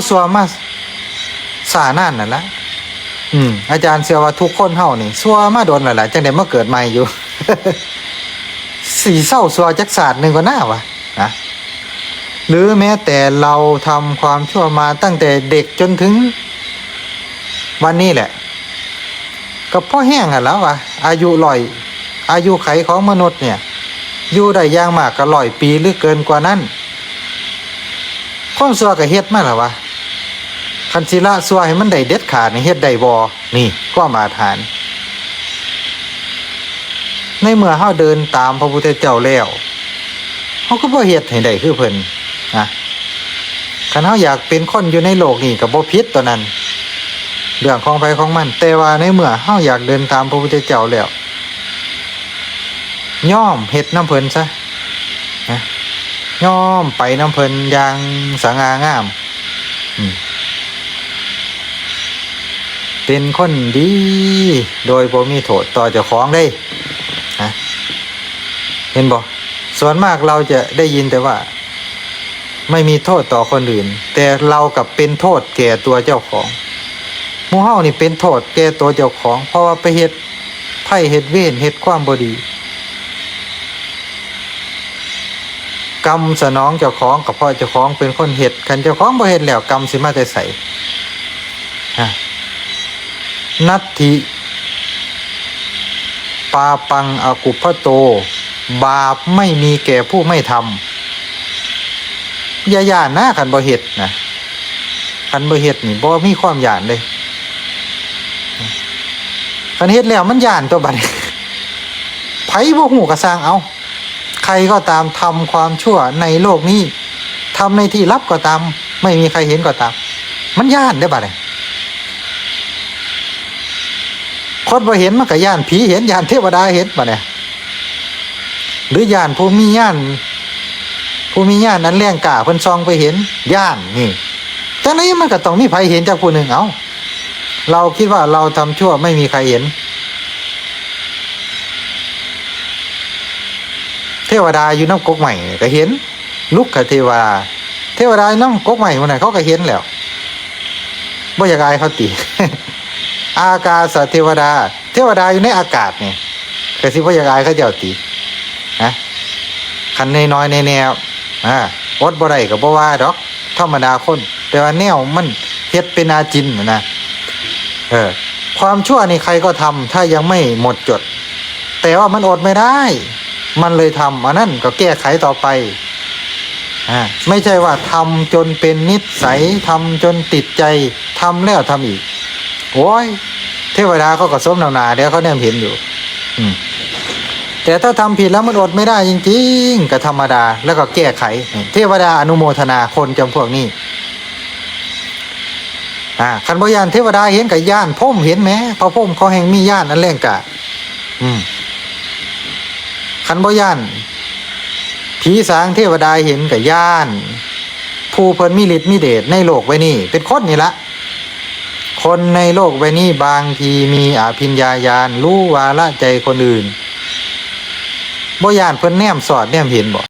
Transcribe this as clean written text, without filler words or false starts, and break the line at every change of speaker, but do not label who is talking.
สัวมาสานั่นน่ะละอาจารย์เชื่อว่าทุกคนเฮานี่สัวมาโดนแล้วล่ะจังได๋มาเกิดใหม่อยู่ สีเศร้าสัวจักศาสตร์นึงก็น่าวะนะหรือแม้แต่เราทำความชั่วมาตั้งแต่เด็กจนถึงวันนี้แหละก็พอแห้งอ่ะแล้ววะอายุไขของมนุษย์เนี่ยอยู่ได้อย่างมากก็100 ปีหรือเกินกว่านั้นคนสัวก็เฮ็ดมาแล้ววะคันสิละสัวให้มันได้เด็ดขาดนี่เฮ็ดได้บ่นี่ความอาถรรพ์ในเมื่อเฮาเดินตามพระพุทธเจ้าแล้วเฮาก็บ่เฮ็ดให้ได้คือเพิ่นนะคันเฮาอยากเป็นคนอยู่ในโลกนี้ก็บ่ผิดตัวนั้นเรื่องของไผของมันแต่ว่าในเมื่อเฮาอยากเดินตามพระพุทธเจ้าแล้วยอมเฮ็ดนำเพิ่นซะนะยอมไปนำเพิ่นอย่างสง่างามเป็นคนดีโดยบ่มีโทษต่อเจ้าของได้นะเห็นบ่ส่วนมากเราจะได้ยินแต่ว่าไม่มีโทษต่อคนอื่นแต่เรากับเป็นโทษแก่ตัวเจ้าของหมู่เฮานี่เป็นโทษแก่ตัวเจ้าของเพราะว่าไปเฮ็ดไผ่เฮ็ดเวรเฮ็ดความบ่ดีกรรมสนองเจ้าของก็เพราะเจ้าของเป็นคนเฮ็ดคันเจ้าของบ่เฮ็ดแล้วกรรมสิมาแต่ไสนัตถิปาปังอกุปโตบาปไม่มีแก่ผู้ไม่ทำอย่าย่านนะคันบ่เฮ็ดนะคันบ่เฮ็ดนี่บ่มีความย่านเลยคันเฮ็ดแล้วมันย่านตัวบัดนี้ไผบ่ฮู้ก็สร้างเอาใครก็ตามทำความชั่วในโลกนี้ทำในที่ลับก็ตามไม่มีใครเห็นก็ตามมันย่านได้บัดนี้คนบ่เห็นมันก็ย่านผีเห็นย่านเทวดาเห็นบัดนี้หรือย่านผู้มีญาณนั้นแรงกล้าเพิ่นส่องไปเห็นย่านนี่จังได๋มันก็ต้องมีไผเห็นจากผู้หนึ่งเอาเราคิดว่าเราทำชั่วไม่มีใครเห็นเทวดาอยู่น้ำกกใหม่ก็เห็นลุกกับเทวดาน้ำกกใหม่คนไหนเขาก็เห็นแล้วบ่อยากอายเขาติ อากาศเทวดาอยู่ในอากาศนี่ก็สิบ่อยากอายเขาเจ้าตินะคันน้อยๆในแนวอดบ่ได้ก็บ่ว่าดอกธรรมดาคนแต่ว่าแนวมันเฮ็ดเป็นอาจินนะความชั่วนี่ใครก็ทำถ้ายังไม่หมดจดแต่ว่ามันอดไม่ได้มันเลยทำอันนั้นก็แก้ไขต่อไปไม่ใช่ว่าทำจนเป็นนิสัยทำจนติดใจทำแล้วทำอีกโอ้ยเทวดาเขาก็สมน้ำหน้าเดี๋ยวเขาแนมเห็นอยู่แต่ถ้าทำผิดแล้วมันอดไม่ได้จริงๆก็ธรรมดาแล้วก็แก้ไขเทวดาอนุโมทนาคนจำพวกนี้คันบ่ย่านเทวดาเห็นกับย่านพรหมเห็นไหมพระพรหมเขาแห่งมีย่านอันแรงกะคันบ่ย่านผีสางเทวดาเห็นกับย่านผู้เพิ่นมีฤทธิ์มีเดชในโลกใบนี้เป็นคนนี่ละคนในโลกใบนี้บางทีมีอภิญญาญาณรู้วาระใจคนอื่นบ่ย่านเพิ่นแนมสอดแนมเห็นบ่